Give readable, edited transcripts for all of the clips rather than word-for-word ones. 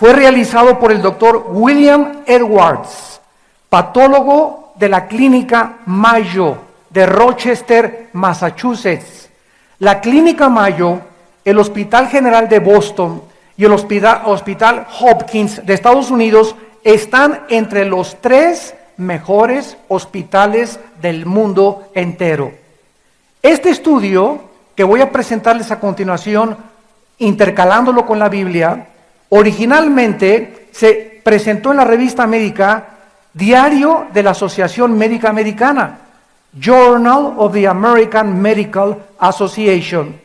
fue realizado por el doctor William Edwards, patólogo de la clínica Mayo de Rochester, Massachusetts. La clínica Mayo, el Hospital General de Boston y el Hospital Hopkins de Estados Unidos están entre los 3 mejores hospitales del mundo entero. Este estudio que voy a presentarles a continuación, intercalándolo con la Biblia, originalmente se presentó en la revista médica Diario de la Asociación Médica Americana, Journal of the American Medical Association.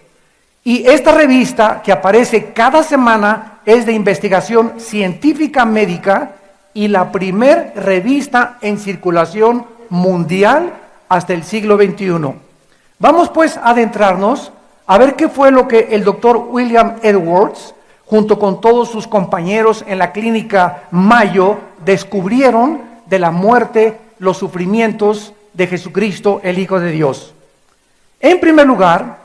Y esta revista, que aparece cada semana, es de investigación científica médica y la primer revista en circulación mundial hasta el siglo XXI. Vamos pues a adentrarnos a ver qué fue lo que el doctor William Edwards, junto con todos sus compañeros en la clínica Mayo, descubrieron de la muerte, los sufrimientos de Jesucristo, el Hijo de Dios. En primer lugar,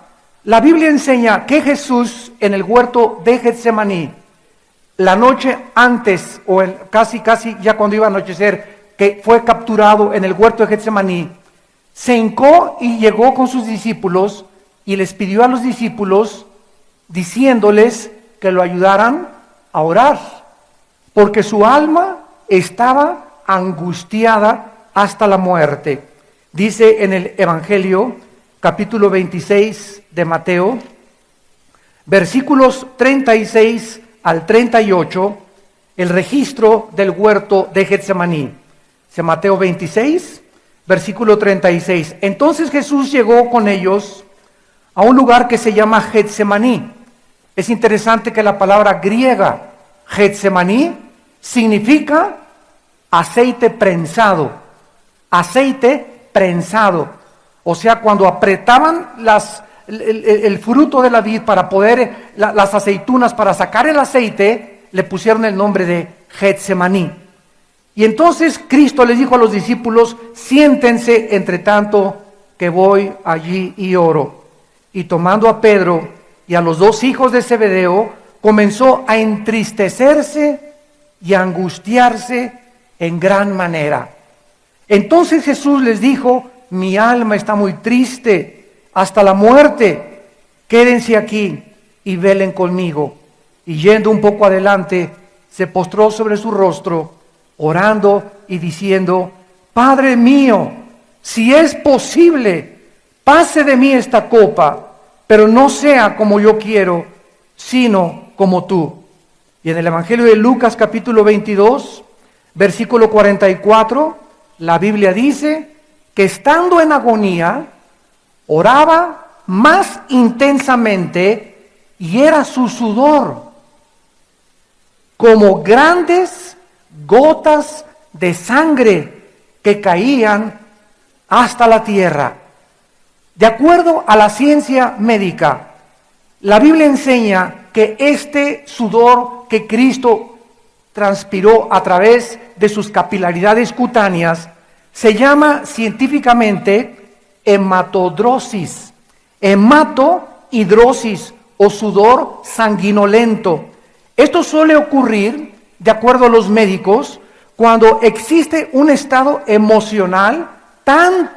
la Biblia enseña que Jesús en el huerto de Getsemaní, la noche antes, o casi ya cuando iba a anochecer, que fue capturado en el huerto de Getsemaní, se hincó y llegó con sus discípulos y les pidió a los discípulos, diciéndoles que lo ayudaran a orar, porque su alma estaba angustiada hasta la muerte. Dice en el Evangelio, capítulo 26 de Mateo, versículos 36 al 38, el registro del huerto de Getsemaní. Dice Mateo 26, versículo 36. Entonces Jesús llegó con ellos a un lugar que se llama Getsemaní. Es interesante que la palabra griega Getsemaní significa aceite prensado. Aceite prensado. O sea, cuando apretaban el fruto de la vid para poder, las aceitunas para sacar el aceite, le pusieron el nombre de Getsemaní. Y entonces Cristo les dijo a los discípulos, siéntense entre tanto que voy allí y oro. Y tomando a Pedro y a los 2 hijos de Zebedeo, comenzó a entristecerse y a angustiarse en gran manera. Entonces Jesús les dijo, mi alma está muy triste hasta la muerte, quédense aquí y velen conmigo. Y yendo un poco adelante, se postró sobre su rostro, orando y diciendo, Padre mío, si es posible, pase de mí esta copa, pero no sea como yo quiero, sino como tú. Y en el Evangelio de Lucas capítulo 22, versículo 44, la Biblia dice que estando en agonía, oraba más intensamente y era su sudor como grandes gotas de sangre que caían hasta la tierra. De acuerdo a la ciencia médica, la Biblia enseña que este sudor que Cristo transpiró a través de sus capilaridades cutáneas se llama científicamente hematodrosis, hematohidrosis o sudor sanguinolento. Esto suele ocurrir, de acuerdo a los médicos, cuando existe un estado emocional tan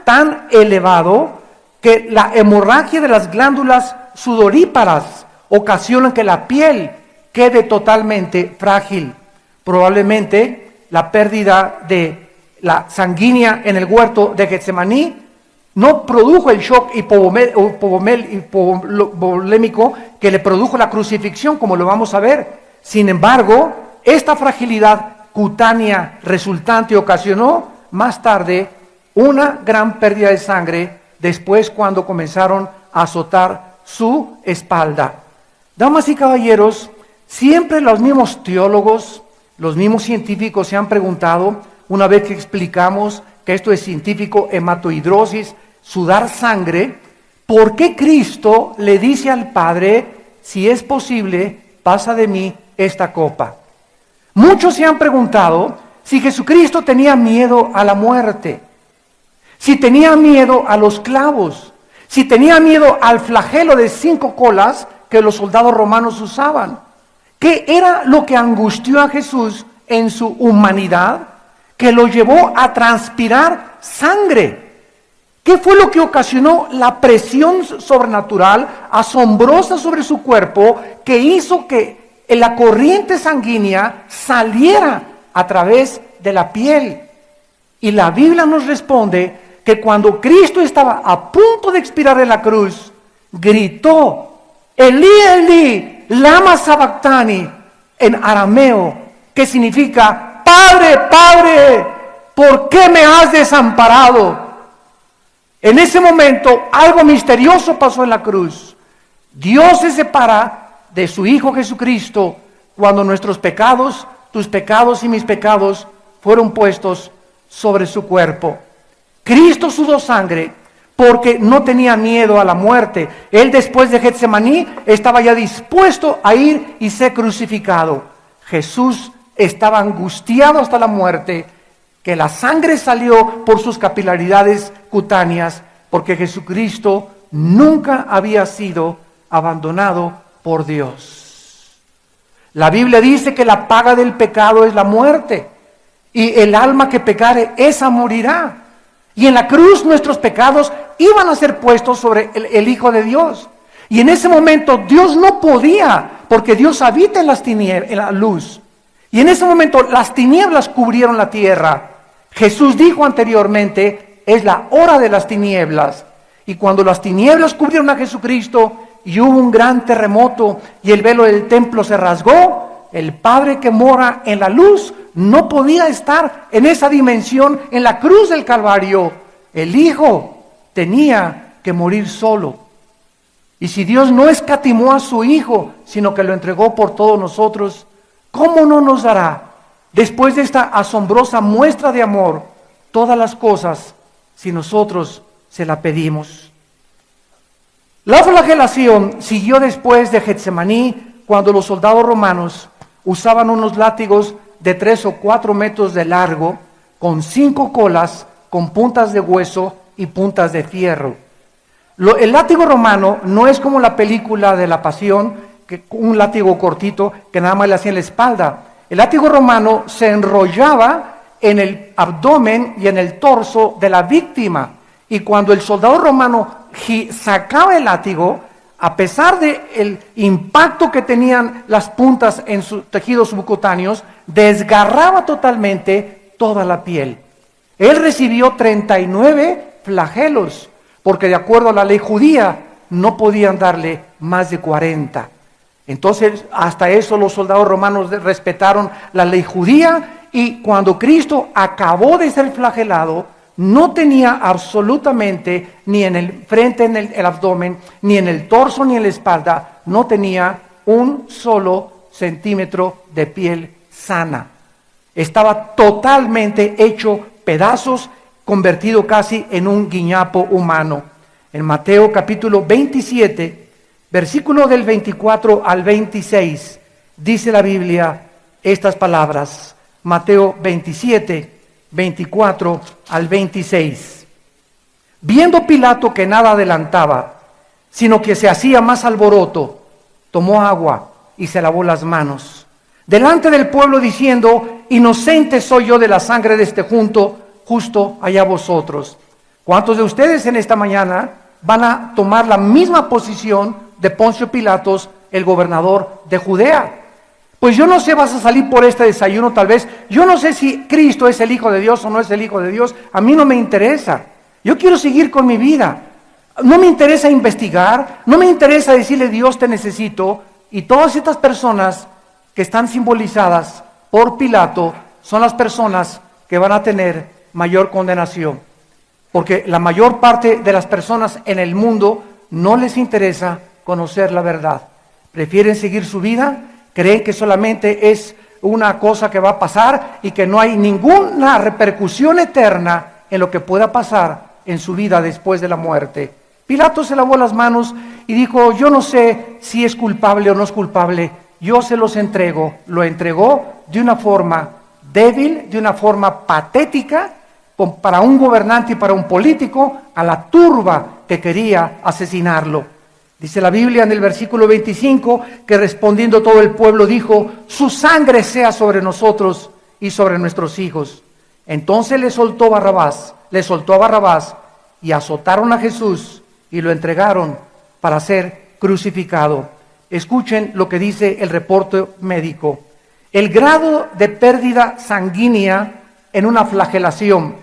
elevado que la hemorragia de las glándulas sudoríparas ocasiona que la piel quede totalmente frágil. Probablemente la pérdida de la sanguínea en el huerto de Getsemaní no produjo el shock hipovolémico que le produjo la crucifixión, como lo vamos a ver. Sin embargo, esta fragilidad cutánea resultante ocasionó más tarde una gran pérdida de sangre, después cuando comenzaron a azotar su espalda. Damas y caballeros, siempre los mismos teólogos, los mismos científicos se han preguntado, una vez que explicamos que esto es científico, hematohidrosis, sudar sangre, ¿por qué Cristo le dice al Padre, si es posible, pasa de mí esta copa? Muchos se han preguntado si Jesucristo tenía miedo a la muerte, si tenía miedo a los clavos, si tenía miedo al flagelo de 5 colas que los soldados romanos usaban. ¿Qué era lo que angustió a Jesús en su humanidad? Que lo llevó a transpirar sangre. ¿Qué fue lo que ocasionó la presión sobrenatural, asombrosa sobre su cuerpo, que hizo que la corriente sanguínea saliera a través de la piel? Y la Biblia nos responde que cuando Cristo estaba a punto de expirar en la cruz, gritó, Elí, Elí, lama sabactani, en arameo, que significa, Padre, Padre, ¿por qué me has desamparado? En ese momento, algo misterioso pasó en la cruz. Dios se separa de su Hijo Jesucristo cuando nuestros pecados, tus pecados y mis pecados, fueron puestos sobre su cuerpo. Cristo sudó sangre porque no tenía miedo a la muerte. Él, después de Getsemaní, estaba ya dispuesto a ir y ser crucificado. Jesús estaba angustiado hasta la muerte, que la sangre salió por sus capilaridades cutáneas, porque Jesucristo nunca había sido abandonado por Dios. La Biblia dice que la paga del pecado es la muerte, y el alma que pecare, esa morirá. Y en la cruz nuestros pecados iban a ser puestos sobre el Hijo de Dios. Y en ese momento Dios no podía, porque Dios habita en las tinieblas, en la luz. Y en ese momento las tinieblas cubrieron la tierra. Jesús dijo anteriormente, es la hora de las tinieblas. Y cuando las tinieblas cubrieron a Jesucristo y hubo un gran terremoto y el velo del templo se rasgó, el Padre que mora en la luz no podía estar en esa dimensión en la cruz del Calvario. El Hijo tenía que morir solo. Y si Dios no escatimó a su Hijo, sino que lo entregó por todos nosotros, ¿cómo no nos dará, después de esta asombrosa muestra de amor, todas las cosas si nosotros se la pedimos? La flagelación siguió después de Getsemaní, cuando los soldados romanos usaban unos látigos de 3 o 4 metros de largo, con 5 colas, con puntas de hueso y puntas de fierro. El látigo romano no es como la película de la Pasión, que un látigo cortito que nada más le hacía en la espalda. El látigo romano se enrollaba en el abdomen y en el torso de la víctima. Y cuando el soldado romano sacaba el látigo, a pesar del impacto que tenían las puntas en sus tejidos subcutáneos, desgarraba totalmente toda la piel. Él recibió 39 flagelos, porque de acuerdo a la ley judía no podían darle más de 40. Entonces, hasta eso los soldados romanos respetaron la ley judía, y cuando Cristo acabó de ser flagelado, no tenía absolutamente, ni en el frente, en el abdomen, ni en el torso, ni en la espalda, no tenía un solo centímetro de piel sana. Estaba totalmente hecho pedazos, convertido casi en un guiñapo humano. En Mateo capítulo 27, versículo del 24 al 26, dice la Biblia estas palabras. Mateo 27, 24 al 26. Viendo Pilato que nada adelantaba, sino que se hacía más alboroto, tomó agua y se lavó las manos delante del pueblo, diciendo: inocente soy yo de la sangre de este justo allá vosotros. ¿Cuántos de ustedes en esta mañana van a tomar la misma posición de Poncio Pilatos, el gobernador de Judea? Pues yo no sé, vas a salir por este desayuno tal vez. Yo no sé si Cristo es el Hijo de Dios o no es el Hijo de Dios. A mí no me interesa. Yo quiero seguir con mi vida. No me interesa investigar. No me interesa decirle: Dios, te necesito. Y todas estas personas que están simbolizadas por Pilato son las personas que van a tener mayor condenación. Porque la mayor parte de las personas en el mundo no les interesa conocer la verdad. Prefieren seguir su vida. Creen que solamente es una cosa que va a pasar y que no hay ninguna repercusión eterna en lo que pueda pasar en su vida después de la muerte. Pilato se lavó las manos y dijo: yo no sé si es culpable o no es culpable, yo se los entrego. Lo entregó de una forma débil, de una forma patética, para un gobernante y para un político, a la turba que quería asesinarlo. Dice la Biblia en el versículo 25 que respondiendo todo el pueblo dijo: su sangre sea sobre nosotros y sobre nuestros hijos. Entonces le soltó a Barrabás y azotaron a Jesús y lo entregaron para ser crucificado. Escuchen lo que dice el reporte médico. El grado de pérdida sanguínea en una flagelación.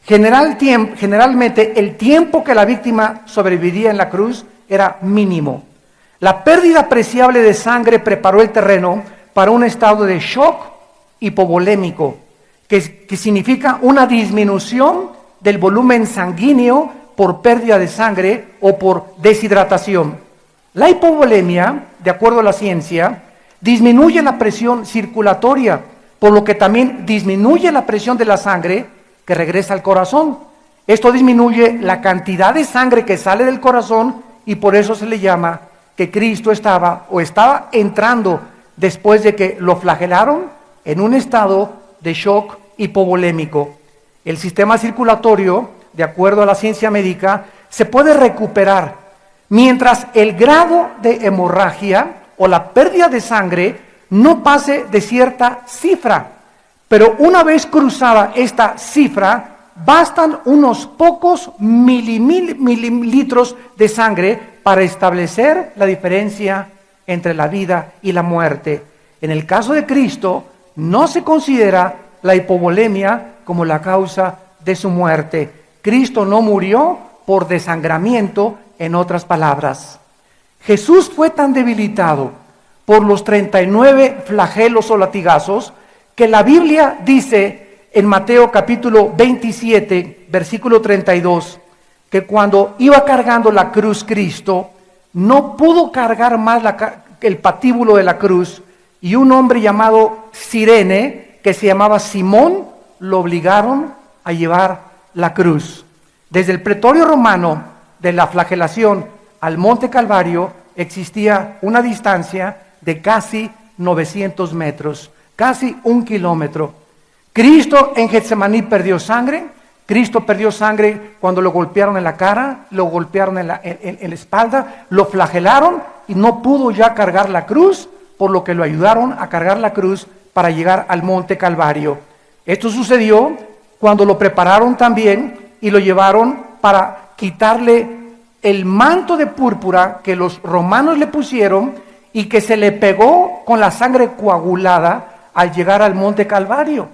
Generalmente el tiempo que la víctima sobreviviría en la cruz era mínimo. La pérdida apreciable de sangre preparó el terreno para un estado de shock hipovolémico, que significa una disminución del volumen sanguíneo por pérdida de sangre o por deshidratación. La hipovolemia, de acuerdo a la ciencia, disminuye la presión circulatoria, por lo que también disminuye la presión de la sangre que regresa al corazón. Esto disminuye la cantidad de sangre que sale del corazón y por eso se le llama que Cristo estaba entrando después de que lo flagelaron en un estado de shock hipovolémico. El sistema circulatorio, de acuerdo a la ciencia médica, se puede recuperar mientras el grado de hemorragia o la pérdida de sangre no pase de cierta cifra. Pero una vez cruzada esta cifra, bastan unos pocos mililitros de sangre para establecer la diferencia entre la vida y la muerte. En el caso de Cristo, no se considera la hipovolemia como la causa de su muerte. Cristo no murió por desangramiento, en otras palabras. Jesús fue tan debilitado por los 39 flagelos o latigazos que la Biblia dice en Mateo capítulo 27, versículo 32, que cuando iba cargando la cruz Cristo, no pudo cargar más el patíbulo de la cruz, y un hombre llamado Cirene, que se llamaba Simón, lo obligaron a llevar la cruz. Desde el pretorio romano de la flagelación al monte Calvario existía una distancia de casi 900 metros, casi 1 kilómetro. Cristo en Getsemaní perdió sangre. Cristo perdió sangre cuando lo golpearon en la cara, lo golpearon en la espalda, lo flagelaron y no pudo ya cargar la cruz, por lo que lo ayudaron a cargar la cruz para llegar al monte Calvario. Esto sucedió cuando lo prepararon también y lo llevaron para quitarle el manto de púrpura que los romanos le pusieron y que se le pegó con la sangre coagulada al llegar al monte Calvario.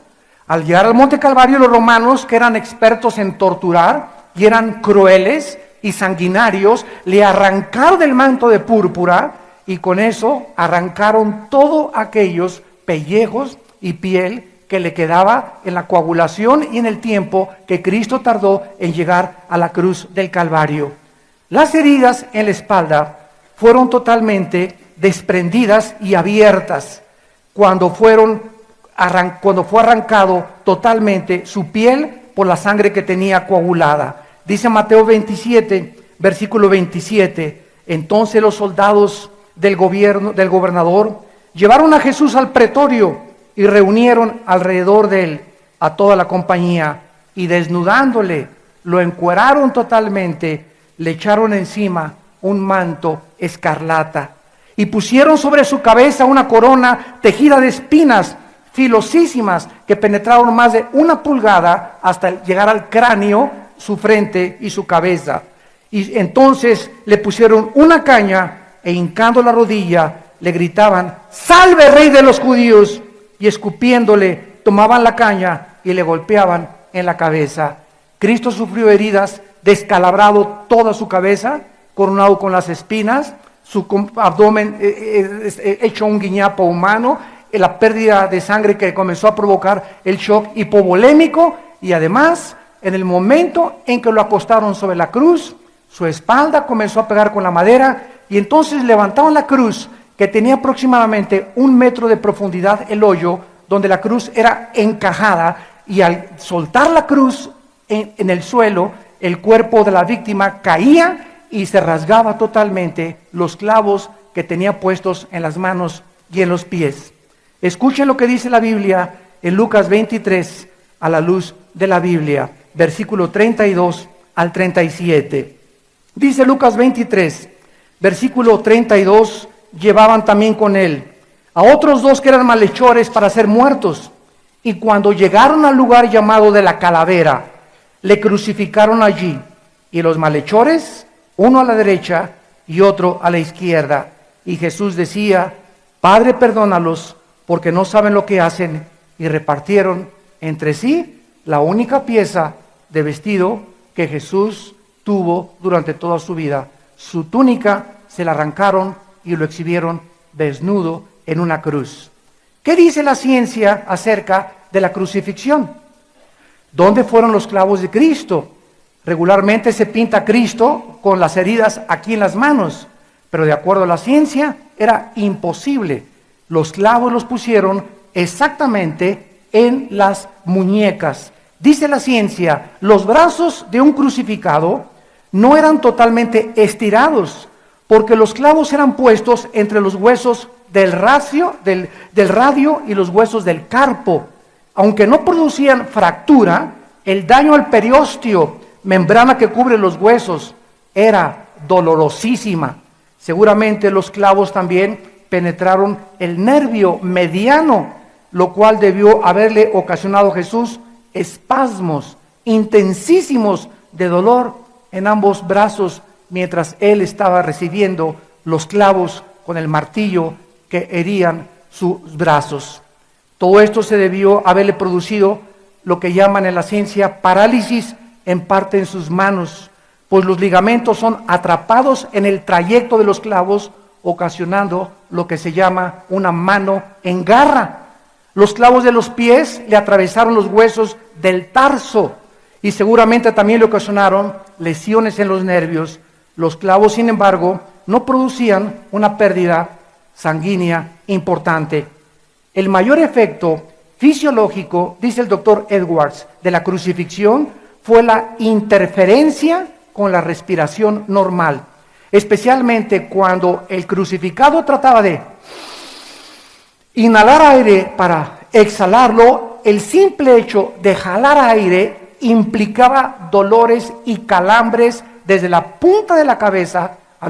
Al llegar al monte Calvario, los romanos, que eran expertos en torturar y eran crueles y sanguinarios, le arrancaron el manto de púrpura y con eso arrancaron todos aquellos pellejos y piel que le quedaba en la coagulación y en el tiempo que Cristo tardó en llegar a la cruz del Calvario. Las heridas en la espalda fueron totalmente desprendidas y abiertas cuando fue arrancado totalmente su piel por la sangre que tenía coagulada. Dice Mateo 27, versículo 27, entonces los soldados del gobernador llevaron a Jesús al pretorio y reunieron alrededor de él a toda la compañía y desnudándole, lo encueraron totalmente, le echaron encima un manto escarlata y pusieron sobre su cabeza una corona tejida de espinas filosísimas que penetraron más de 1 pulgada hasta llegar al cráneo, su frente y su cabeza. Y entonces le pusieron una caña e hincando la rodilla le gritaban: ¡Salve, Rey de los judíos! Y escupiéndole tomaban la caña y le golpeaban en la cabeza. Cristo sufrió heridas, descalabrado toda su cabeza, coronado con las espinas, su abdomen hecho un guiñapo humano, la pérdida de sangre que comenzó a provocar el shock hipovolémico, y además, en el momento en que lo acostaron sobre la cruz, su espalda comenzó a pegar con la madera, y entonces levantaron la cruz, que tenía aproximadamente 1 metro de profundidad el hoyo, donde la cruz era encajada, y al soltar la cruz en el suelo, el cuerpo de la víctima caía y se rasgaba totalmente los clavos que tenía puestos en las manos y en los pies. Escuchen lo que dice la Biblia en Lucas 23, a la luz de la Biblia, versículo 32 al 37. Dice Lucas 23, Versículo 32, llevaban también con él a otros dos que eran malhechores para ser muertos. Y cuando llegaron al lugar llamado de la calavera, le crucificaron allí. Y los malhechores, uno a la derecha y otro a la izquierda. Y Jesús decía: Padre, perdónalos, porque no saben lo que hacen. Y repartieron entre sí la única pieza de vestido que Jesús tuvo durante toda su vida. Su túnica se la arrancaron y lo exhibieron desnudo en una cruz. ¿Qué dice la ciencia acerca de la crucifixión? ¿Dónde fueron los clavos de Cristo? Regularmente se pinta a Cristo con las heridas aquí en las manos, pero de acuerdo a la ciencia era imposible. Los clavos los pusieron exactamente en las muñecas. Dice la ciencia, los brazos de un crucificado no eran totalmente estirados, porque los clavos eran puestos entre los huesos del radio y los huesos del carpo. Aunque no producían fractura, el daño al periósteo, membrana que cubre los huesos, era dolorosísima. Seguramente los clavos también penetraron el nervio mediano, lo cual debió haberle ocasionado a Jesús espasmos intensísimos de dolor en ambos brazos mientras él estaba recibiendo los clavos con el martillo que herían sus brazos. Todo esto se debió haberle producido lo que llaman en la ciencia parálisis en parte en sus manos, pues los ligamentos son atrapados en el trayecto de los clavos, ocasionando lo que se llama una mano en garra. Los clavos de los pies le atravesaron los huesos del tarso y seguramente también le ocasionaron lesiones en los nervios. Los clavos, sin embargo, no producían una pérdida sanguínea importante. El mayor efecto fisiológico, dice el doctor Edwards, de la crucifixión fue la interferencia con la respiración normal, especialmente cuando el crucificado trataba de inhalar aire para exhalarlo. El simple hecho de jalar aire implicaba dolores y calambres desde la punta de la cabeza a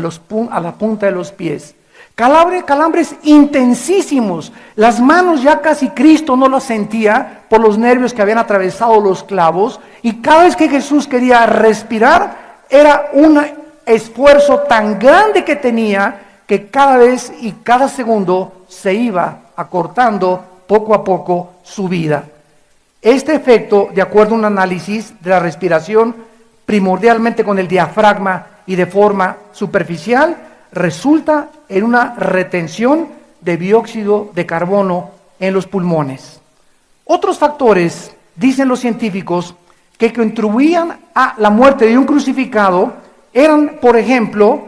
la punta de los pies. Calambres intensísimos. Las manos ya casi Cristo no las sentía por los nervios que habían atravesado los clavos, y cada vez que Jesús quería respirar era un esfuerzo tan grande que tenía que cada vez y cada segundo se iba acortando poco a poco su vida. Este efecto, de acuerdo a un análisis de la respiración, primordialmente con el diafragma y de forma superficial, resulta en una retención de dióxido de carbono en los pulmones. Otros factores, dicen los científicos, que contribuían a la muerte de un crucificado eran, por ejemplo,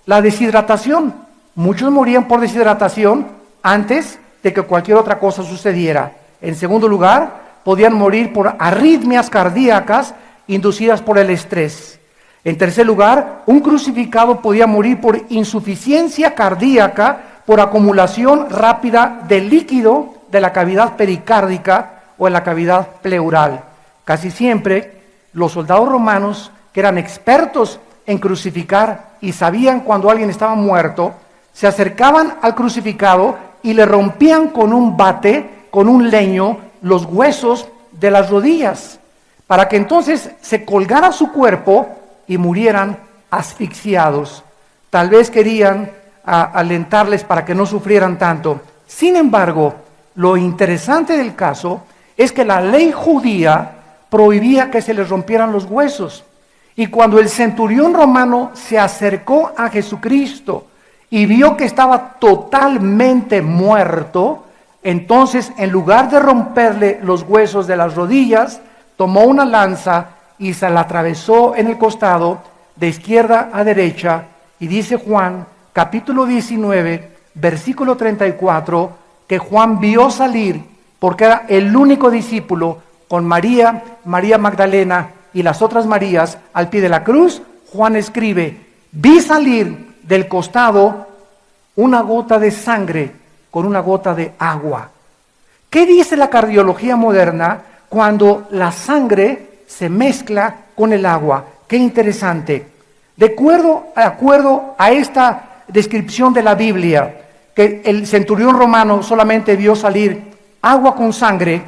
la deshidratación. Muchos morían por deshidratación antes de que cualquier otra cosa sucediera. En segundo lugar, podían morir por arritmias cardíacas inducidas por el estrés. En tercer lugar, un crucificado podía morir por insuficiencia cardíaca por acumulación rápida de líquido de la cavidad pericárdica o en la cavidad pleural. Casi siempre, los soldados romanos, que eran expertos en crucificar y sabían cuando alguien estaba muerto, se acercaban al crucificado y le rompían con un bate, con un leño, los huesos de las rodillas, para que entonces se colgara su cuerpo y murieran asfixiados. Tal vez querían alentarles para que no sufrieran tanto. Sin embargo, lo interesante del caso es que la ley judía prohibía que se les rompieran los huesos. Y cuando el centurión romano se acercó a Jesucristo y vio que estaba totalmente muerto, entonces en lugar de romperle los huesos de las rodillas, tomó una lanza y se la atravesó en el costado de izquierda a derecha. Y dice Juan, capítulo 19, versículo 34, que Juan vio salir, porque era el único discípulo, con María Magdalena y las otras Marías al pie de la cruz. Juan escribe: vi salir del costado una gota de sangre con una gota de agua. ¿Qué dice la cardiología moderna cuando la sangre se mezcla con el agua? Qué interesante. De acuerdo a esta descripción de la Biblia, que el centurión romano solamente vio salir agua con sangre,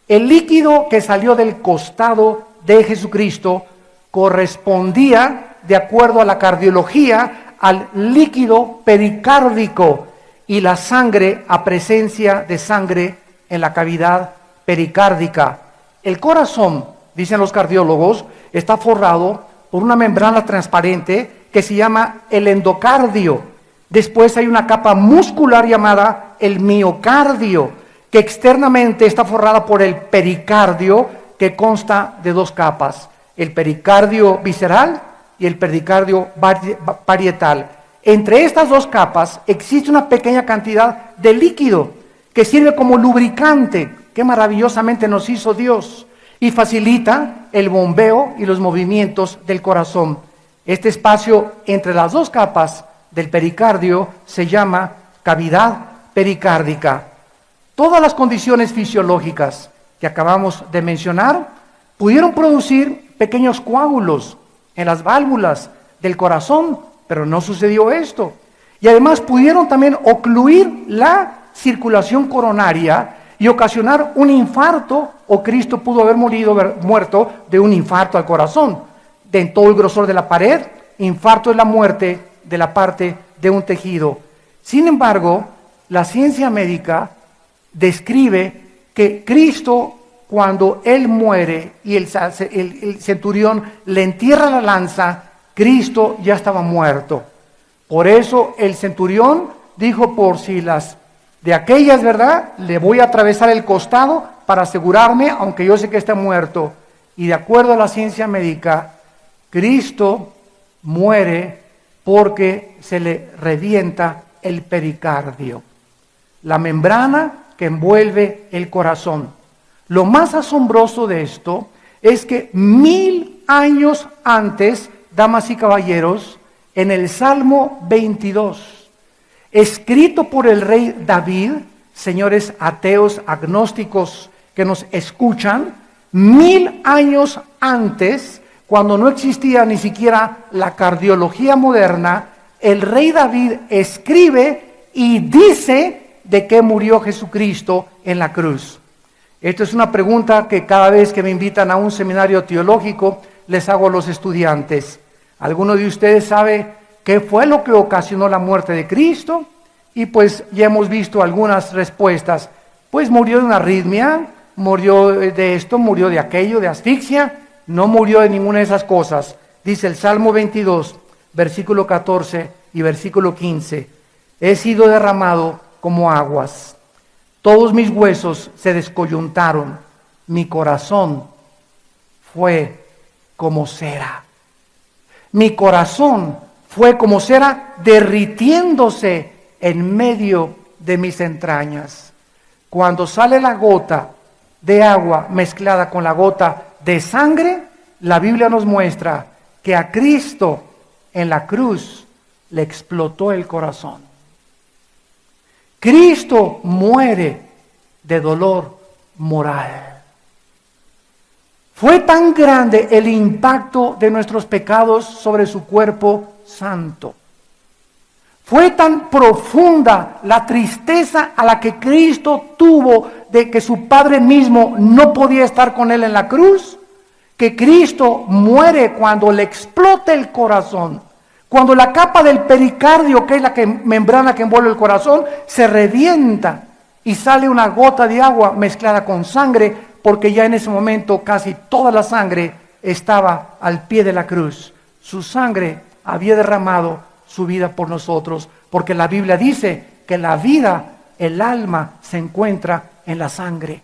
el líquido que salió del costado de Jesucristo correspondía, de acuerdo a la cardiología, al líquido pericárdico, y la sangre a presencia de sangre en la cavidad pericárdica. El corazón, dicen los cardiólogos, está forrado por una membrana transparente que se llama el endocardio. Después hay una capa muscular llamada el miocardio, que externamente está forrada por el pericardio, que consta de dos capas, el pericardio visceral y el pericardio parietal. Entre estas dos capas existe una pequeña cantidad de líquido que sirve como lubricante, que maravillosamente nos hizo Dios, y facilita el bombeo y los movimientos del corazón. Este espacio entre las dos capas del pericardio se llama cavidad pericárdica. Todas las condiciones fisiológicas que acabamos de mencionar pudieron producir pequeños coágulos en las válvulas del corazón, pero no sucedió esto. Y además pudieron también ocluir la circulación coronaria y ocasionar un infarto, o Cristo pudo haber muerto de un infarto al corazón. De todo el grosor de la pared, infarto es la muerte de la parte de un tejido. Sin embargo, la ciencia médica describe que Cristo, cuando Él muere y el centurión le entierra la lanza, Cristo ya estaba muerto. Por eso el centurión dijo, por si las de aquellas, ¿verdad?, le voy a atravesar el costado para asegurarme, aunque yo sé que está muerto. Y de acuerdo a la ciencia médica, Cristo muere porque se le revienta el pericardio, la membrana que envuelve el corazón. Lo más asombroso de esto es que 1000 años antes, damas y caballeros, en el Salmo 22, escrito por el rey David, señores ateos, agnósticos que nos escuchan, 1000 años antes, cuando no existía ni siquiera la cardiología moderna, el rey David escribe y dice de qué murió Jesucristo en la cruz. Esto es una pregunta que cada vez que me invitan a un seminario teológico les hago a los estudiantes. ¿Alguno de ustedes sabe qué fue lo que ocasionó la muerte de Cristo? Y pues ya hemos visto algunas respuestas. Pues murió de una arritmia, murió de esto, murió de aquello, de asfixia. No murió de ninguna de esas cosas. Dice el Salmo 22, versículo 14 y versículo 15. He sido derramado como aguas. Todos mis huesos se descoyuntaron. Mi corazón fue como cera. Mi corazón fue como cera derritiéndose en medio de mis entrañas. Cuando sale la gota de agua mezclada con la gota de sangre, la Biblia nos muestra que a Cristo en la cruz le explotó el corazón. Cristo muere de dolor moral. Fue tan grande el impacto de nuestros pecados sobre su cuerpo santo. Fue tan profunda la tristeza a la que Cristo tuvo de que su Padre mismo no podía estar con Él en la cruz, que Cristo muere cuando le explota el corazón, cuando la capa del pericardio, que es la membrana que envuelve el corazón, se revienta y sale una gota de agua mezclada con sangre, porque ya en ese momento casi toda la sangre estaba al pie de la cruz. Su sangre había derramado su vida por nosotros, porque la Biblia dice que la vida, el alma, se encuentra en la sangre.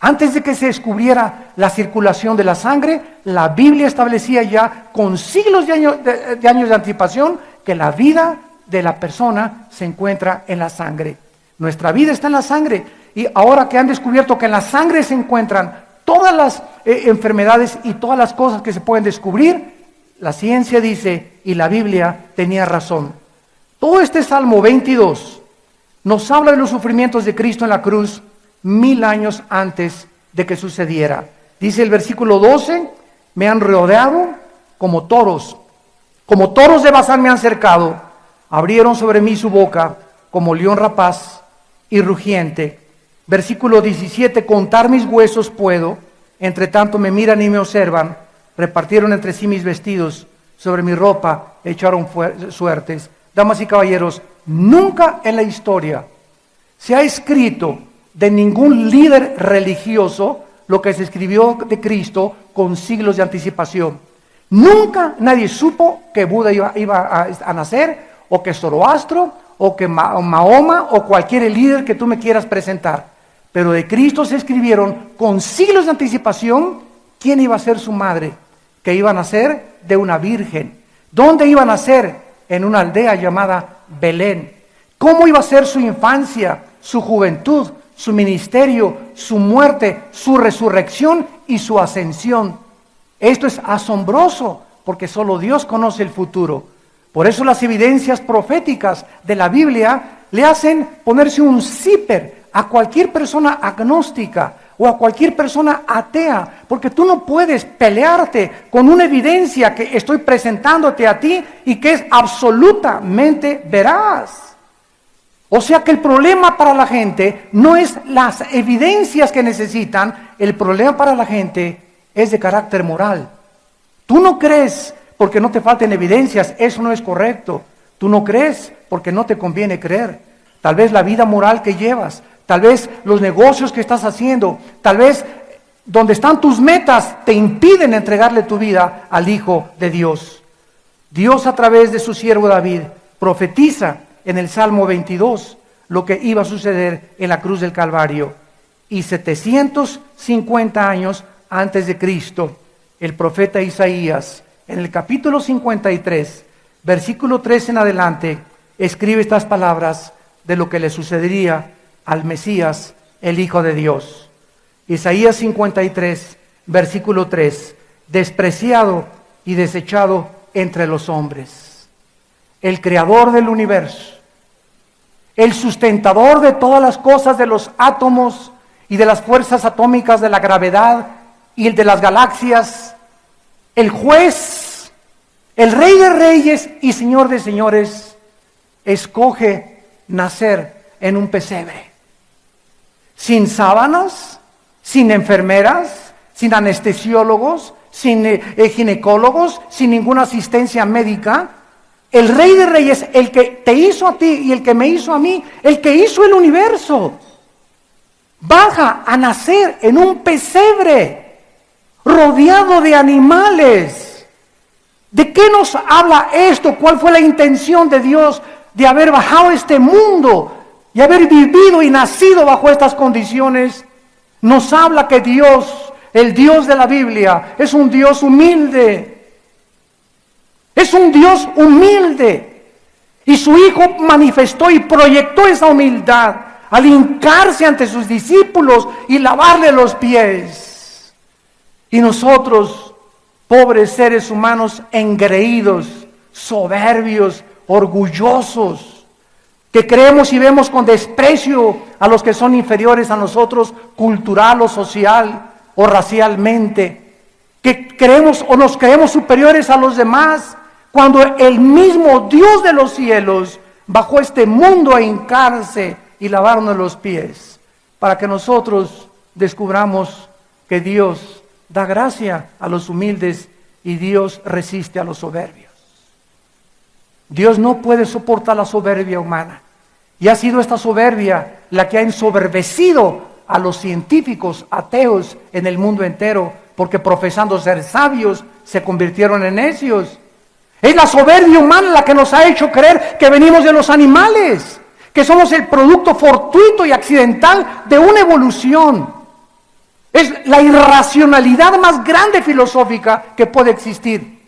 Antes de que se descubriera la circulación de la sangre, la Biblia establecía ya con siglos de años de anticipación que la vida de la persona se encuentra en la sangre. Nuestra vida está en la sangre, y ahora que han descubierto que en la sangre se encuentran todas las enfermedades y todas las cosas que se pueden descubrir, la ciencia dice, y la Biblia tenía razón. Todo este Salmo 22 nos habla de los sufrimientos de Cristo en la cruz 1000 años antes de que sucediera. Dice el versículo 12, me han rodeado como toros, Como toros de Basán me han cercado, abrieron sobre mí su boca como león rapaz y rugiente. Versículo 17, contar mis huesos puedo, entre tanto me miran y me observan, repartieron entre sí mis vestidos, sobre mi ropa echaron suertes. Damas y caballeros, nunca en la historia se ha escrito de ningún líder religioso lo que se escribió de Cristo con siglos de anticipación. Nunca nadie supo que Buda iba a nacer, o que Zoroastro, o que Mahoma, o cualquier líder que tú me quieras presentar. Pero de Cristo se escribieron con siglos de anticipación quién iba a ser su madre, que iba a nacer de una virgen. ¿Dónde iba a nacer? En una aldea llamada Belén. ¿Cómo iba a ser su infancia, su juventud, su ministerio, su muerte, su resurrección y su ascensión? Esto es asombroso, porque solo Dios conoce el futuro. Por eso las evidencias proféticas de la Biblia le hacen ponerse un zipper a cualquier persona agnóstica o a cualquier persona atea, porque tú no puedes pelearte con una evidencia que estoy presentándote a ti y que es absolutamente veraz. O sea que el problema para la gente no es las evidencias que necesitan, el problema para la gente es de carácter moral. Tú no crees porque no te falten evidencias, eso no es correcto. Tú no crees porque no te conviene creer. Tal vez la vida moral que llevas, tal vez los negocios que estás haciendo, tal vez donde están tus metas te impiden entregarle tu vida al Hijo de Dios. Dios, a través de su siervo David, profetiza en el Salmo 22 lo que iba a suceder en la cruz del Calvario. Y 750 años antes de Cristo, el profeta Isaías, en el capítulo 53, versículo 3 en adelante, escribe estas palabras de lo que le sucedería al Mesías, el Hijo de Dios. Isaías 53, versículo 3, despreciado y desechado entre los hombres. El creador del universo, el sustentador de todas las cosas, de los átomos y de las fuerzas atómicas, de la gravedad y el de las galaxias, el juez, el Rey de reyes y Señor de señores, escoge nacer en un pesebre, sin sábanas, sin enfermeras, sin anestesiólogos, sin ginecólogos, sin ninguna asistencia médica. El Rey de reyes, el que te hizo a ti y el que me hizo a mí, el que hizo el universo, baja a nacer en un pesebre, rodeado de animales. ¿De qué nos habla esto? ¿Cuál fue la intención de Dios de haber bajado a este mundo y haber vivido y nacido bajo estas condiciones? Nos habla que Dios, el Dios de la Biblia, es un Dios humilde. Es un Dios humilde. Y su Hijo manifestó y proyectó esa humildad al hincarse ante sus discípulos y lavarle los pies. Y nosotros, pobres seres humanos engreídos, soberbios, orgullosos, que creemos y vemos con desprecio a los que son inferiores a nosotros, cultural o social o racialmente, que creemos o nos creemos superiores a los demás, cuando el mismo Dios de los cielos bajó a este mundo a hincarse y lavarnos los pies, para que nosotros descubramos que Dios da gracia a los humildes y Dios resiste a los soberbios. Dios no puede soportar la soberbia humana. Y ha sido esta soberbia la que ha ensoberbecido a los científicos ateos en el mundo entero, porque profesando ser sabios se convirtieron en necios. Es la soberbia humana la que nos ha hecho creer que venimos de los animales, que somos el producto fortuito y accidental de una evolución. Es la irracionalidad más grande filosófica que puede existir.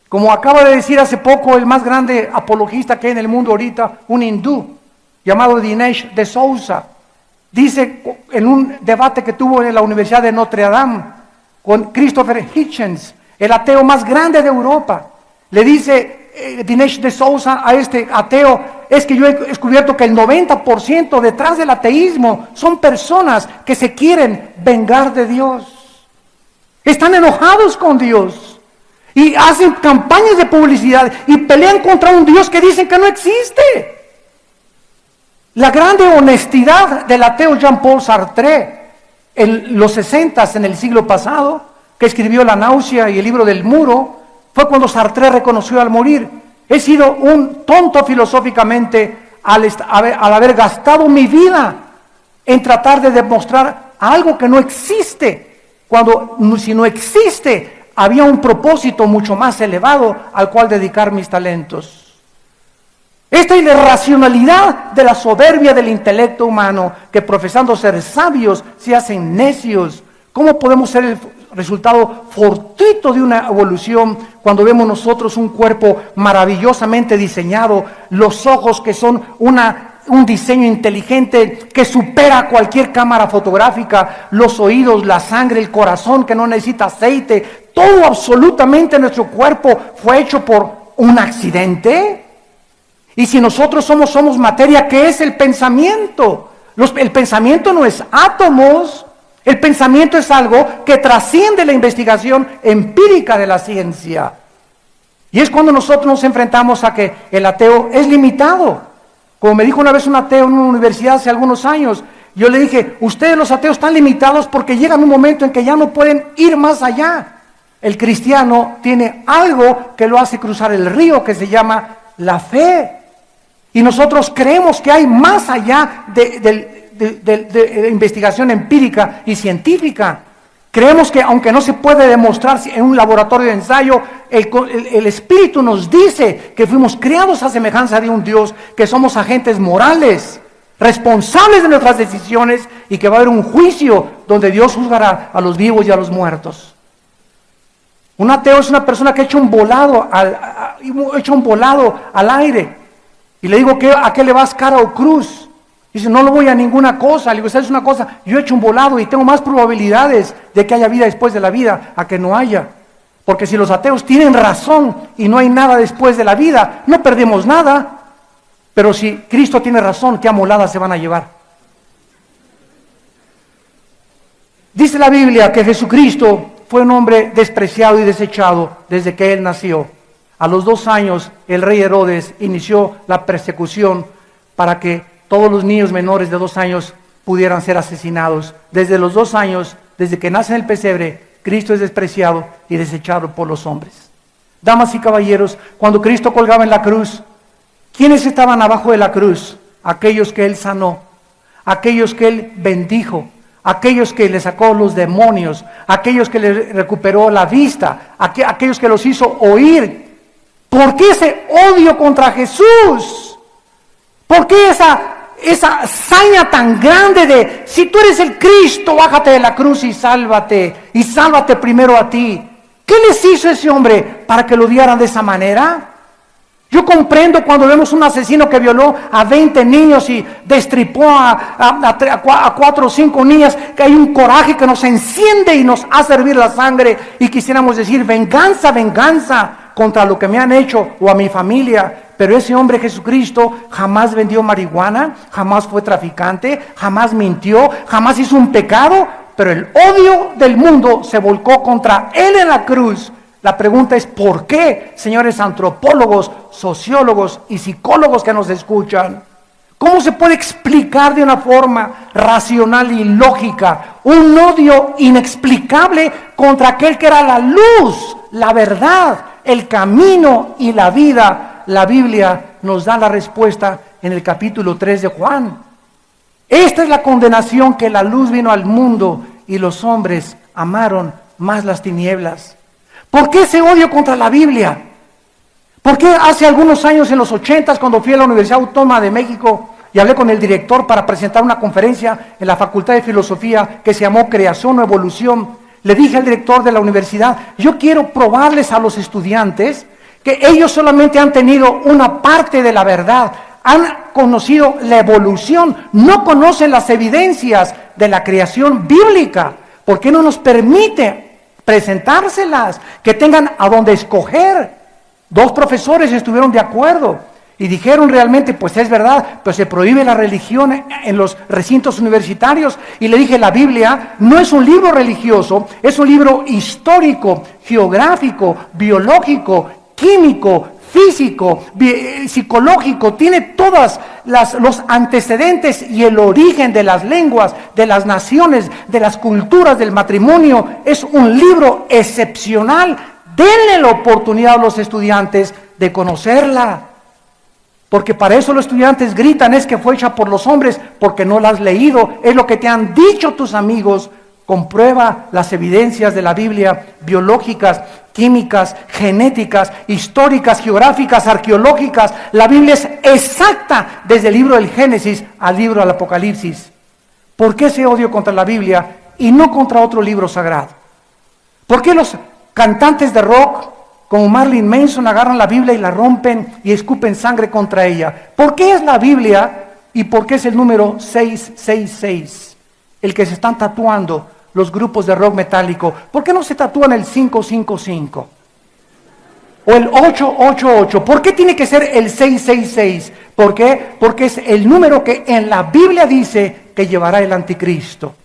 Como acaba de decir hace poco el más grande apologista que hay en el mundo ahorita, un hindú llamado Dinesh D'Souza, dice en un debate que tuvo en la Universidad de Notre Dame con Christopher Hitchens, el ateo más grande de Europa, le dice Dinesh D'Souza a este ateo: es que yo he descubierto que el 90% detrás del ateísmo son personas que se quieren vengar de Dios. Están enojados con Dios. Y hacen campañas de publicidad y pelean contra un Dios que dicen que no existe. La grande honestidad del ateo Jean-Paul Sartre en los 60, en el siglo pasado, que escribió La náusea y el libro del muro, fue cuando Sartre reconoció al morir: he sido un tonto filosóficamente al haber gastado mi vida en tratar de demostrar algo que no existe, cuando si no existe, había un propósito mucho más elevado al cual dedicar mis talentos. Esta irracionalidad de la soberbia del intelecto humano, que profesando ser sabios se hacen necios. ¿Cómo podemos ser el resultado fortuito de una evolución cuando vemos nosotros un cuerpo maravillosamente diseñado, los ojos que son un diseño inteligente que supera cualquier cámara fotográfica, los oídos, la sangre, el corazón que no necesita aceite? Todo absolutamente nuestro cuerpo fue hecho por un accidente. Y si nosotros somos materia, ¿qué es el pensamiento? El pensamiento no es átomos. El pensamiento es algo que trasciende la investigación empírica de la ciencia. Y es cuando nosotros nos enfrentamos a que el ateo es limitado. Como me dijo una vez un ateo en una universidad hace algunos años, yo le dije: ustedes los ateos están limitados porque llegan un momento en que ya no pueden ir más allá. El cristiano tiene algo que lo hace cruzar el río, que se llama la fe. Y nosotros creemos que hay más allá de investigación empírica y científica. Creemos que aunque no se puede demostrar en un laboratorio de ensayo, el Espíritu nos dice que fuimos creados a semejanza de un Dios, que somos agentes morales, responsables de nuestras decisiones, y que va a haber un juicio donde Dios juzgará a los vivos y a los muertos. Un ateo es una persona que ha hecho un volado al aire. Y le digo: ¿a qué le vas, cara o cruz? Dice: no lo voy a ninguna cosa. Le digo: ¿sabes una cosa? Yo he hecho un volado y tengo más probabilidades de que haya vida después de la vida a que no haya. Porque si los ateos tienen razón y no hay nada después de la vida, no perdemos nada. Pero si Cristo tiene razón, ¿qué amoladas se van a llevar? Dice la Biblia que Jesucristo fue un hombre despreciado y desechado desde que Él nació. A los 2 años, el rey Herodes inició la persecución para que todos los niños menores de 2 años pudieran ser asesinados. Desde los 2 años, desde que nace en el pesebre, Cristo es despreciado y desechado por los hombres. Damas y caballeros, cuando Cristo colgaba en la cruz, ¿quiénes estaban abajo de la cruz? Aquellos que Él sanó, aquellos que Él bendijo, aquellos que le sacó los demonios, aquellos que le recuperó la vista, aquellos que los hizo oír. ¿Por qué ese odio contra Jesús? ¿Por qué esa hazaña tan grande de: si tú eres el Cristo, bájate de la cruz y sálvate primero a ti? ¿Qué les hizo ese hombre para que lo odiaran de esa manera? Yo comprendo cuando vemos un asesino que violó a 20 niños y destripó a 4 o 5 niñas, que hay un coraje que nos enciende y nos hace hervir la sangre, y quisiéramos decir: venganza, venganza contra lo que me han hecho o a mi familia. Pero ese hombre Jesucristo jamás vendió marihuana, jamás fue traficante, jamás mintió, jamás hizo un pecado, pero el odio del mundo se volcó contra Él en la cruz. La pregunta es: ¿por qué, señores antropólogos, sociólogos y psicólogos que nos escuchan? ¿Cómo se puede explicar de una forma racional y lógica un odio inexplicable contra aquel que era la luz, la verdad, el camino y la vida? La Biblia nos da la respuesta en el capítulo 3 de Juan. Esta es la condenación: que la luz vino al mundo y los hombres amaron más las tinieblas. ¿Por qué ese odio contra la Biblia? ¿Por qué hace algunos años, en los 80s, cuando fui a la Universidad Autónoma de México y hablé con el director para presentar una conferencia en la Facultad de Filosofía que se llamó Creación o Evolución, le dije al director de la universidad: yo quiero probarles a los estudiantes que ellos solamente han tenido una parte de la verdad, han conocido la evolución, no conocen las evidencias de la creación bíblica. ¿Por qué no nos permite presentárselas, que tengan a dónde escoger? 2 profesores estuvieron de acuerdo Y dijeron realmente, pues es verdad, pues se prohíbe la religión en los recintos universitarios. Y le dije, la Biblia no es un libro religioso, es un libro histórico, geográfico, biológico, químico, físico, psicológico. Tiene todos los antecedentes y el origen de las lenguas, de las naciones, de las culturas, del matrimonio. Es un libro excepcional. Denle la oportunidad a los estudiantes de conocerla. Porque para eso los estudiantes gritan, es que fue hecha por los hombres, porque no la has leído, es lo que te han dicho tus amigos. Comprueba las evidencias de la Biblia, biológicas, químicas, genéticas, históricas, geográficas, arqueológicas. La Biblia es exacta desde el libro del Génesis al libro del Apocalipsis. ¿Por qué ese odio contra la Biblia y no contra otro libro sagrado? ¿Por qué los cantantes de rock como Marilyn Manson agarran la Biblia y la rompen y escupen sangre contra ella? ¿Por qué es la Biblia y por qué es el número 666 el que se están tatuando los grupos de rock metálico? ¿Por qué no se tatúan el 555 o el 888? ¿Por qué tiene que ser el 666? ¿Por qué? Porque es el número que en la Biblia dice que llevará el anticristo.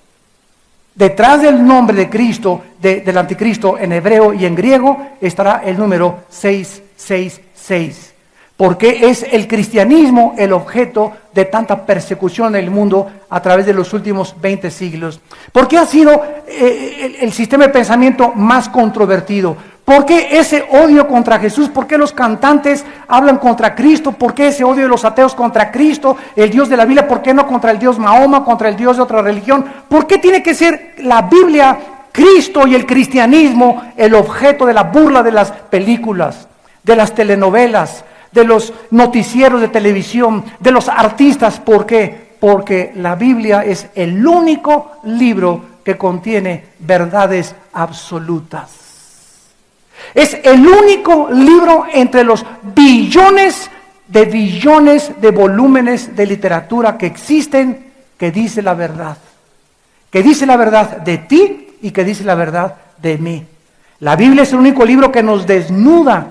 Detrás del nombre de Cristo, del anticristo en hebreo y en griego, estará el número 666. Porque es el cristianismo el objeto de tanta persecución en el mundo a través de los últimos 20 siglos. Porque ha sido el sistema de pensamiento más controvertido. ¿Por qué ese odio contra Jesús? ¿Por qué los cantantes hablan contra Cristo? ¿Por qué ese odio de los ateos contra Cristo, el Dios de la Biblia? ¿Por qué no contra el Dios Mahoma, contra el Dios de otra religión? ¿Por qué tiene que ser la Biblia, Cristo y el cristianismo el objeto de la burla de las películas, de las telenovelas, de los noticieros de televisión, de los artistas? ¿Por qué? Porque la Biblia es el único libro que contiene verdades absolutas. Es el único libro entre los billones de volúmenes de literatura que existen que dice la verdad. Que dice la verdad de ti y que dice la verdad de mí. La Biblia es el único libro que nos desnuda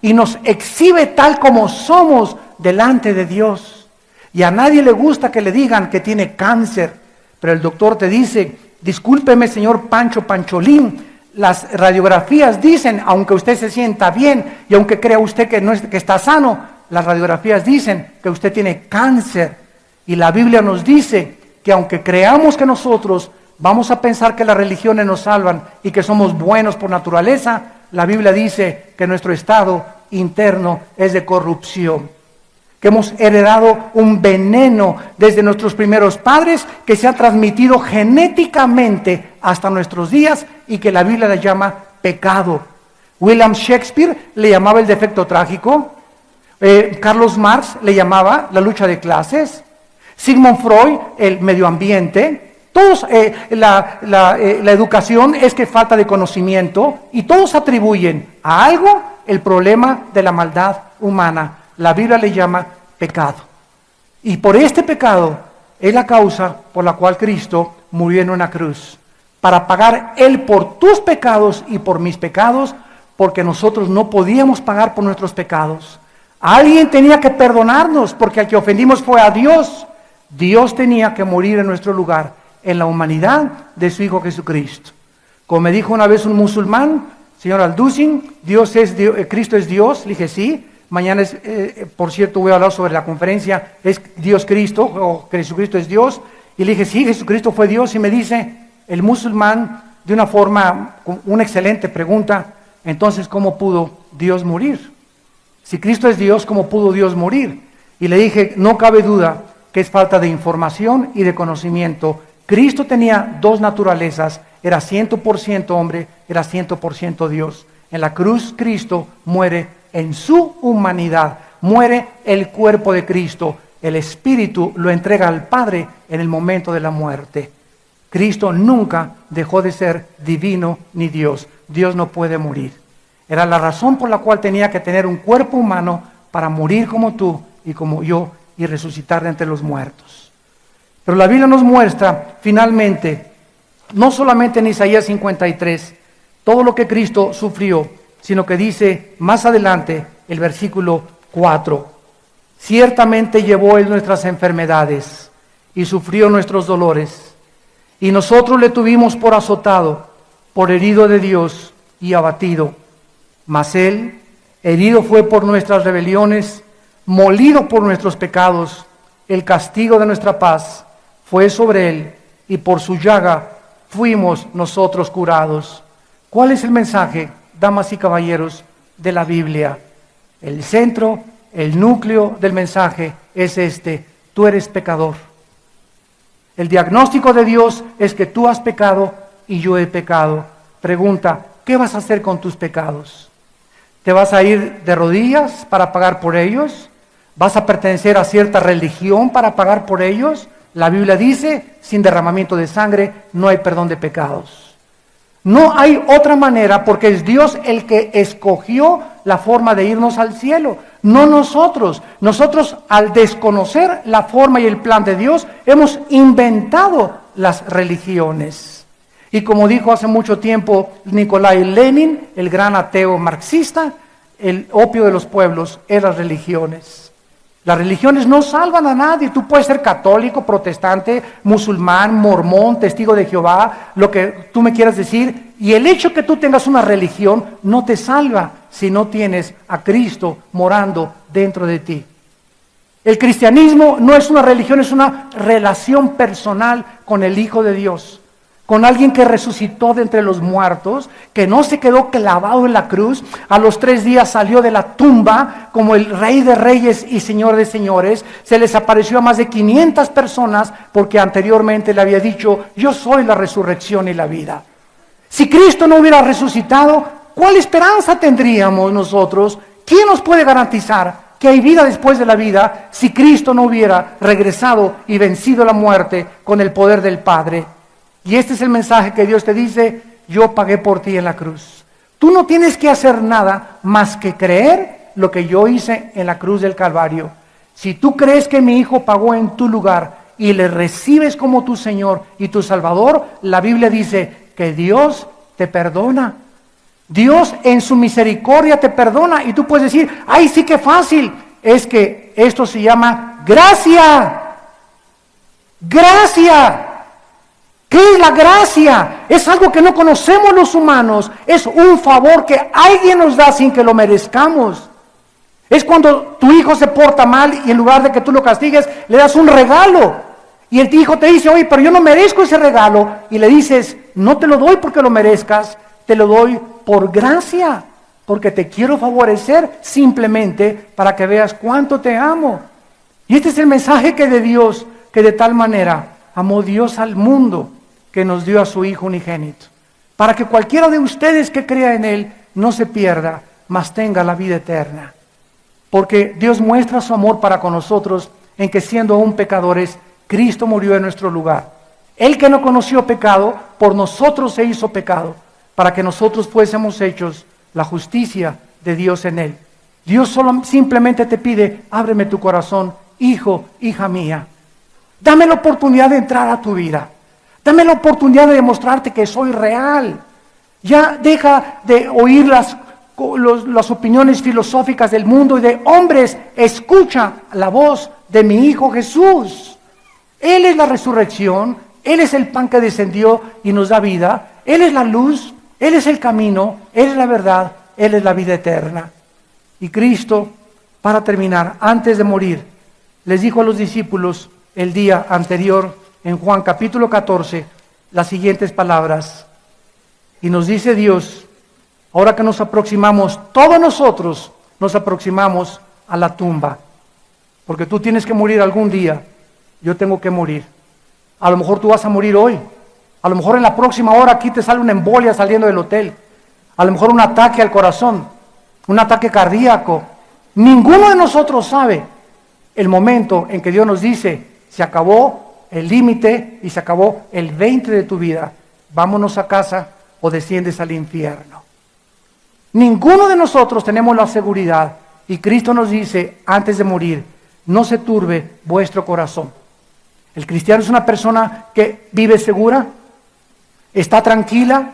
y nos exhibe tal como somos delante de Dios. Y a nadie le gusta que le digan que tiene cáncer, pero el doctor te dice, discúlpeme señor Pancho Pancholín, las radiografías dicen, aunque usted se sienta bien y aunque crea usted que está sano, las radiografías dicen que usted tiene cáncer. Y la Biblia nos dice que aunque creamos que nosotros vamos a pensar que las religiones nos salvan y que somos buenos por naturaleza, la Biblia dice que nuestro estado interno es de corrupción. Que hemos heredado un veneno desde nuestros primeros padres que se ha transmitido genéticamente hasta nuestros días y que la Biblia le llama pecado. William Shakespeare le llamaba el defecto trágico, Carlos Marx le llamaba la lucha de clases, Sigmund Freud el medio ambiente. Todos, la educación es que falta de conocimiento y todos atribuyen a algo el problema de la maldad humana. La Biblia le llama pecado. Y por este pecado es la causa por la cual Cristo murió en una cruz. Para pagar Él por tus pecados y por mis pecados, porque nosotros no podíamos pagar por nuestros pecados. Alguien tenía que perdonarnos, porque al que ofendimos fue a Dios. Dios tenía que morir en nuestro lugar, en la humanidad de su Hijo Jesucristo. Como me dijo una vez un musulmán, señor Alducin, Cristo es Dios. Le dije, sí. Mañana, por cierto, voy a hablar sobre la conferencia, ¿es Dios Cristo o Jesucristo es Dios? Y le dije, sí, Jesucristo fue Dios. Y me dice el musulmán, de una forma, una excelente pregunta, entonces, ¿cómo pudo Dios morir? Si Cristo es Dios, ¿cómo pudo Dios morir? Y le dije, no cabe duda que es falta de información y de conocimiento. Cristo tenía dos naturalezas, era 100% hombre, era 100% Dios. En la cruz Cristo muere en su humanidad, muere el cuerpo de Cristo, el Espíritu lo entrega al Padre en el momento de la muerte. Cristo nunca dejó de ser divino ni Dios. Dios no puede morir. Era la razón por la cual tenía que tener un cuerpo humano para morir como tú y como yo y resucitar de entre los muertos. Pero la Biblia nos muestra finalmente, no solamente en Isaías 53, todo lo que Cristo sufrió, sino que dice más adelante el versículo 4. Ciertamente llevó Él nuestras enfermedades y sufrió nuestros dolores. Y nosotros le tuvimos por azotado, por herido de Dios y abatido. Mas Él, herido fue por nuestras rebeliones, molido por nuestros pecados. El castigo de nuestra paz fue sobre Él, y por su llaga fuimos nosotros curados. ¿Cuál es el mensaje, damas y caballeros, de la Biblia? El centro, el núcleo del mensaje es este: tú eres pecador. El diagnóstico de Dios es que tú has pecado y yo he pecado. Pregunta, ¿qué vas a hacer con tus pecados? ¿Te vas a ir de rodillas para pagar por ellos? ¿Vas a pertenecer a cierta religión para pagar por ellos? La Biblia dice, sin derramamiento de sangre no hay perdón de pecados. No hay otra manera, porque es Dios el que escogió la forma de irnos al cielo, no nosotros. Nosotros, al desconocer la forma y el plan de Dios, hemos inventado las religiones. Y como dijo hace mucho tiempo Nikolai Lenin, el gran ateo marxista, el opio de los pueblos es las religiones. Las religiones no salvan a nadie. Tú puedes ser católico, protestante, musulmán, mormón, testigo de Jehová, lo que tú me quieras decir. Y el hecho que tú tengas una religión no te salva si no tienes a Cristo morando dentro de ti. El cristianismo no es una religión, es una relación personal con el Hijo de Dios, con alguien que resucitó de entre los muertos, que no se quedó clavado en la cruz. A los 3 días salió de la tumba como el Rey de Reyes y Señor de Señores. Se les apareció a más de 500 personas porque anteriormente le había dicho: yo soy la resurrección y la vida. Si Cristo no hubiera resucitado, ¿cuál esperanza tendríamos nosotros? ¿Quién nos puede garantizar que hay vida después de la vida si Cristo no hubiera regresado y vencido la muerte con el poder del Padre? Y este es el mensaje que Dios te dice: yo pagué por ti en la cruz. Tú no tienes que hacer nada más que creer lo que yo hice en la cruz del Calvario. Si tú crees que mi Hijo pagó en tu lugar y le recibes como tu Señor y tu Salvador, la Biblia dice que Dios te perdona. Dios en su misericordia te perdona. Y tú puedes decir: ¡ay, sí, qué fácil! Es que esto se llama gracia. ¡Gracia! ¿Qué es la gracia? Es algo que no conocemos los humanos. Es un favor que alguien nos da sin que lo merezcamos. Es cuando tu hijo se porta mal y en lugar de que tú lo castigues, le das un regalo. Y el hijo te dice: oye, pero yo no merezco ese regalo. Y le dices: no te lo doy porque lo merezcas, te lo doy por gracia, porque te quiero favorecer simplemente para que veas cuánto te amo. Y este es el mensaje que de Dios, que de tal manera amó Dios al mundo, que nos dio a su Hijo unigénito, para que cualquiera de ustedes que crea en Él no se pierda, mas tenga la vida eterna. Porque Dios muestra su amor para con nosotros en que, siendo aún pecadores, Cristo murió en nuestro lugar. Él, que no conoció pecado, por nosotros se hizo pecado, para que nosotros fuésemos hechos la justicia de Dios en Él. Dios simplemente te pide: ábreme tu corazón, hijo, hija mía. Dame la oportunidad de entrar a tu vida. Dame la oportunidad de demostrarte que soy real. Ya deja de oír las opiniones filosóficas del mundo y de hombres. Escucha la voz de mi Hijo Jesús. Él es la resurrección, Él es el pan que descendió y nos da vida. Él es la luz, Él es el camino, Él es la verdad, Él es la vida eterna. Y Cristo, para terminar, antes de morir, les dijo a los discípulos el día anterior, en Juan capítulo 14, las siguientes palabras. Y nos dice Dios, ahora que nos aproximamos, todos nosotros nos aproximamos a la tumba. Porque tú tienes que morir algún día, yo tengo que morir. A lo mejor tú vas a morir hoy. A lo mejor en la próxima hora aquí te sale una embolia saliendo del hotel. A lo mejor un ataque al corazón, un ataque cardíaco. Ninguno de nosotros sabe el momento en que Dios nos dice: se acabó el límite y se acabó el 20 de tu vida. Vámonos a casa o desciendes al infierno. Ninguno de nosotros tenemos la seguridad. Y Cristo nos dice antes de morir: no se turbe vuestro corazón. El cristiano es una persona que vive segura, está tranquila,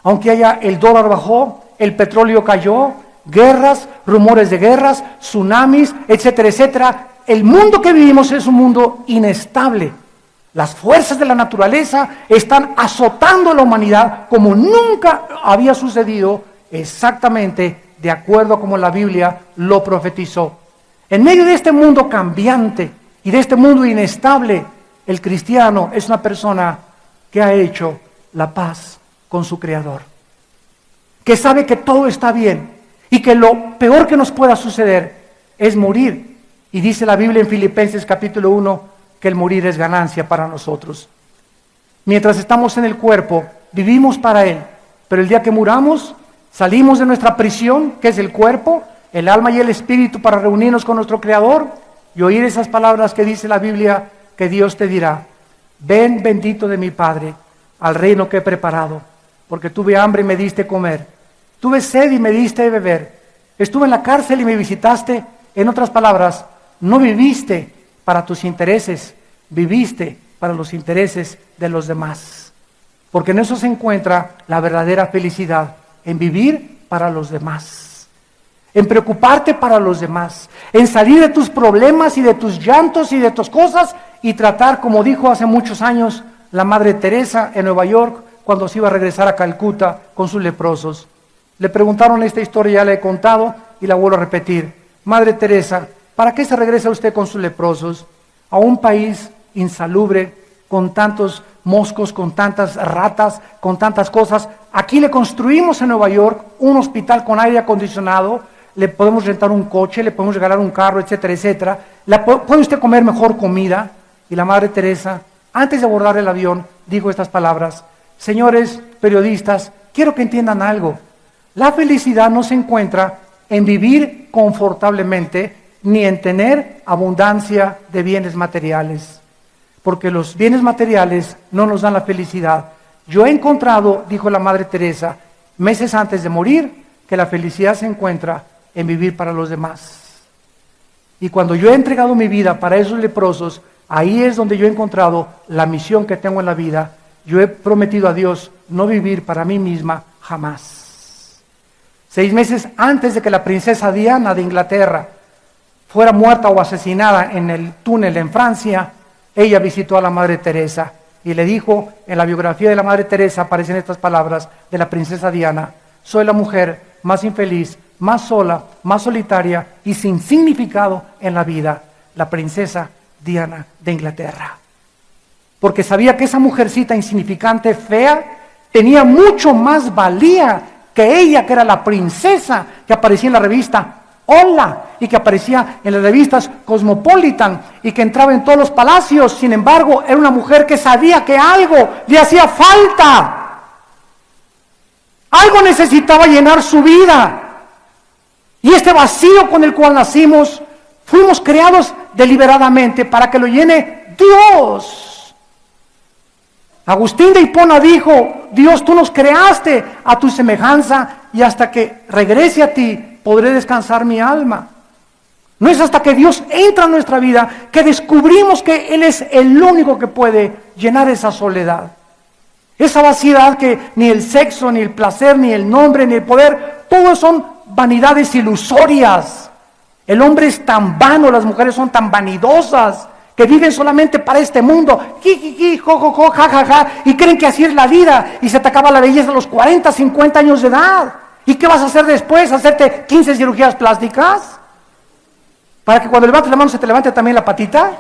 aunque el dólar bajó, el petróleo cayó, guerras, rumores de guerras, tsunamis, etcétera, etcétera. El mundo que vivimos es un mundo inestable. Las fuerzas de la naturaleza están azotando a la humanidad como nunca había sucedido, exactamente de acuerdo a como la Biblia lo profetizó. En medio de este mundo cambiante y de este mundo inestable, el cristiano es una persona que ha hecho la paz con su Creador, que sabe que todo está bien y que lo peor que nos pueda suceder es morir. Y dice la Biblia en Filipenses capítulo 1 que el morir es ganancia para nosotros. Mientras estamos en el cuerpo, vivimos para Él, pero el día que muramos, salimos de nuestra prisión, que es el cuerpo, el alma y el espíritu, para reunirnos con nuestro Creador y oír esas palabras que dice la Biblia, que Dios te dirá: ven, bendito de mi Padre, al reino que he preparado, porque tuve hambre y me diste comer, tuve sed y me diste beber, estuve en la cárcel y me visitaste. En otras palabras, no viviste para tus intereses, viviste para los intereses de los demás, porque en eso se encuentra la verdadera felicidad, en vivir para los demás, en preocuparte para los demás, en salir de tus problemas y de tus llantos y de tus cosas y tratar, como dijo hace muchos años la Madre Teresa en Nueva York, cuando se iba a regresar a Calcuta con sus leprosos. Le preguntaron esta historia, ya la he contado y la vuelvo a repetir. Madre Teresa, ¿para qué se regresa usted con sus leprosos a un país insalubre, con tantos moscos, con tantas ratas, con tantas cosas? Aquí le construimos en Nueva York un hospital con aire acondicionado, le podemos rentar un coche, le podemos regalar un carro, etcétera, etcétera. ¿Puede usted comer mejor comida? Y la Madre Teresa, antes de abordar el avión, dijo estas palabras: señores periodistas, quiero que entiendan algo. La felicidad no se encuentra en vivir confortablemente, ni en tener abundancia de bienes materiales, porque los bienes materiales no nos dan la felicidad. Yo he encontrado, dijo la Madre Teresa, meses antes de morir, que la felicidad se encuentra en vivir para los demás. Y cuando yo he entregado mi vida para esos leprosos, ahí es donde yo he encontrado la misión que tengo en la vida. Yo he prometido a Dios no vivir para mí misma jamás. 6 meses antes de que la princesa Diana de Inglaterra fuera muerta o asesinada en el túnel en Francia, ella visitó a la Madre Teresa y le dijo, en la biografía de la Madre Teresa aparecen estas palabras de la princesa Diana: soy la mujer más infeliz, más sola, más solitaria y sin significado en la vida, la princesa Diana de Inglaterra. Porque sabía que esa mujercita insignificante, fea, tenía mucho más valía que ella, que era la princesa que aparecía en la revista Hola, y que aparecía en las revistas Cosmopolitan, y que entraba en todos los palacios. Sin embargo, era una mujer que sabía que algo le hacía falta. Algo necesitaba llenar su vida. Y este vacío con el cual nacimos, fuimos creados deliberadamente para que lo llene Dios. Agustín de Hipona dijo: Dios, tú nos creaste a tu semejanza, y hasta que regrese a ti podré descansar mi alma. No es hasta que Dios entra en nuestra vida que descubrimos que Él es el único que puede llenar esa soledad, esa vaciedad que ni el sexo, ni el placer, ni el nombre, ni el poder, todos son vanidades ilusorias. El hombre es tan vano, las mujeres son tan vanidosas, que viven solamente para este mundo, jo, jo, jo, ja, ja, ja, y creen que así es la vida, y se te acaba la belleza a los 40, 50 años de edad. ¿Y qué vas a hacer después? ¿Hacerte 15 cirugías plásticas? ¿Para que cuando levantes la mano se te levante también la patita?